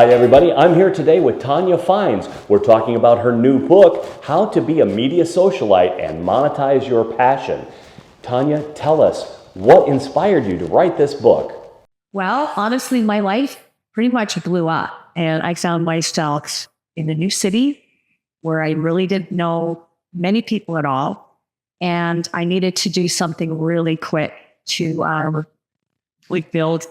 Hi everybody, I'm here today with Tonya Fines. We're talking about her new book, How to Be a Media Socialite and Monetize Your Passion. Tonya, tell us, what inspired you to write this book? Well, honestly, my life pretty much blew up, and I found myself in a new city where I really didn't know many people at all, and I needed to do something really quick to build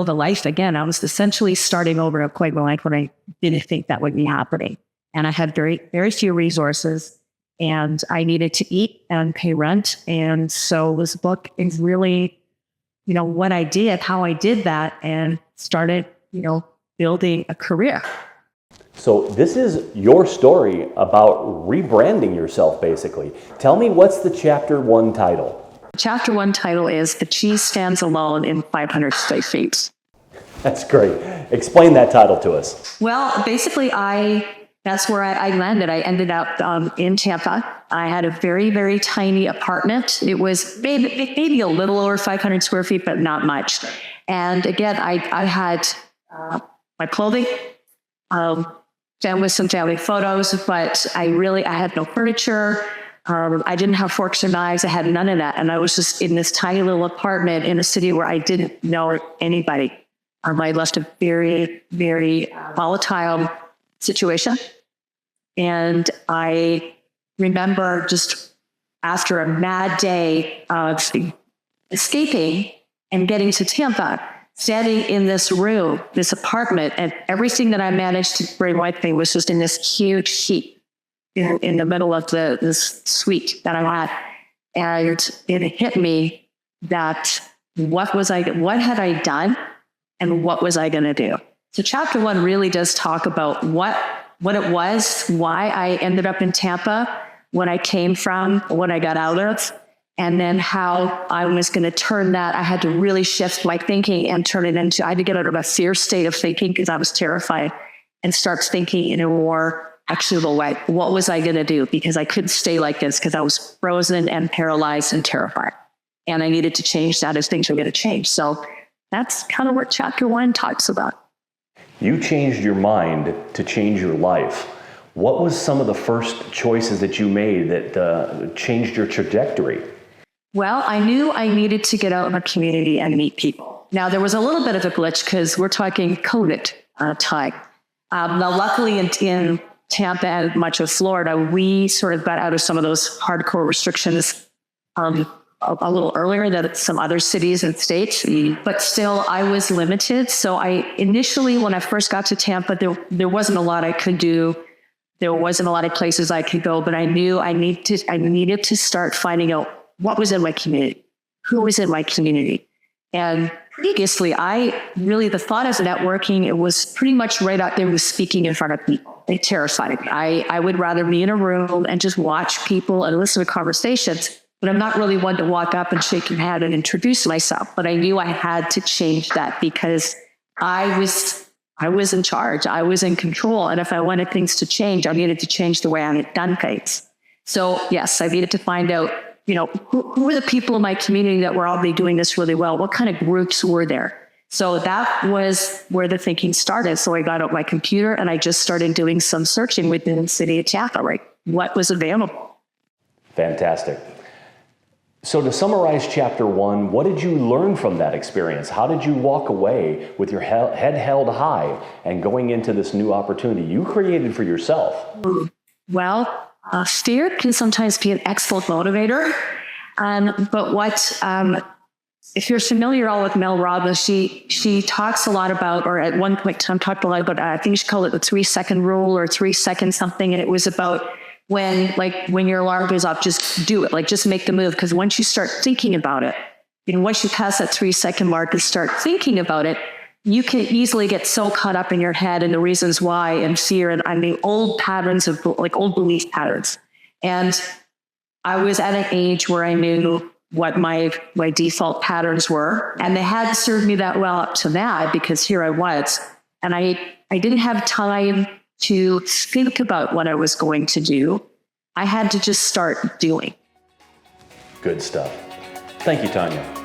a life again. I was essentially starting over a quite my life when I didn't think that would be happening, and I had very few resources, and I needed to eat and pay rent, and so this book is really, what I did, how I did that, and started, building a career. So this is your story about rebranding yourself, basically. Tell me, what's the Chapter 1 title? Chapter 1 title is The Ch1 Stands Alone in 500 Straight Feet. That's great. Explain that title to us. Well, basically, that's where I landed. I ended up in Tampa. I had a very, very tiny apartment. It was maybe a little over 500 square feet, but not much. And again, I had my clothing, with some family photos, but I had no furniture. I didn't have forks or knives. I had none of that. And I was just in this tiny little apartment in a city where I didn't know anybody. I left a very, very volatile situation. And I remember just after a mad day of escaping and getting to Tampa, standing in this room, this apartment, and everything that I managed to bring with me was just in this huge heap in the middle of this suite that I had. And it hit me that what had I done and what was I going to do? So Chapter 1 really does talk about what it was, why I ended up in Tampa, what I came from, what I got out of, and then how I was going to turn that. I had to really shift my thinking and turn it into, I had to get out of a fear state of thinking because I was terrified and start thinking in a more actionable way. What was I going to do? Because I couldn't stay like this because I was frozen and paralyzed and terrified. And I needed to change that as things were going to change. So that's kind of what Chapter 1 talks about. You changed your mind to change your life. What was some of the first choices that you made that changed your trajectory? Well, I knew I needed to get out of my community and meet people. Now, there was a little bit of a glitch because we're talking COVID time. Now, luckily in Tampa and much of Florida, we sort of got out of some of those hardcore restrictions a little earlier than some other cities and states, but still I was limited. So initially, when I first got to Tampa, there wasn't a lot I could do. There wasn't a lot of places I could go, but I knew I needed to start finding out what was in my community, who was in my community. And previously, the thought of networking, it was pretty much right out there with speaking in front of people. It terrified me. I would rather be in a room and just watch people and listen to conversations. But I'm not really one to walk up and shake your hand and introduce myself. But I knew I had to change that because I was in charge. I was in control. And if I wanted things to change, I needed to change the way I had done things. So yes, I needed to find out, who were the people in my community that were already doing this really well? What kind of groups were there? So that was where the thinking started. So I got out my computer and I just started doing some searching within the city of Tampa, right? What was available. Fantastic. So to summarize Chapter 1, what did you learn from that experience? How did you walk away with your head held high and going into this new opportunity you created for yourself? Well, fear can sometimes be an excellent motivator. But if you're familiar all with Mel Robbins, she talks a lot about, or at one point in time talked a lot about, I think she called it the 3-second rule or 3 second something. And it was about when your alarm goes off, just do it. Just make the move. Because once you start thinking about it, once you pass that 3-second mark and start thinking about it, you can easily get so caught up in your head and the reasons why and fear and the old patterns of old belief patterns. And I was at an age where I knew what my default patterns were, and they hadn't served me that well up to that because here I was, and I didn't have time to think about what I was going to do. I had to just start doing. Good stuff. Thank you, Tonya.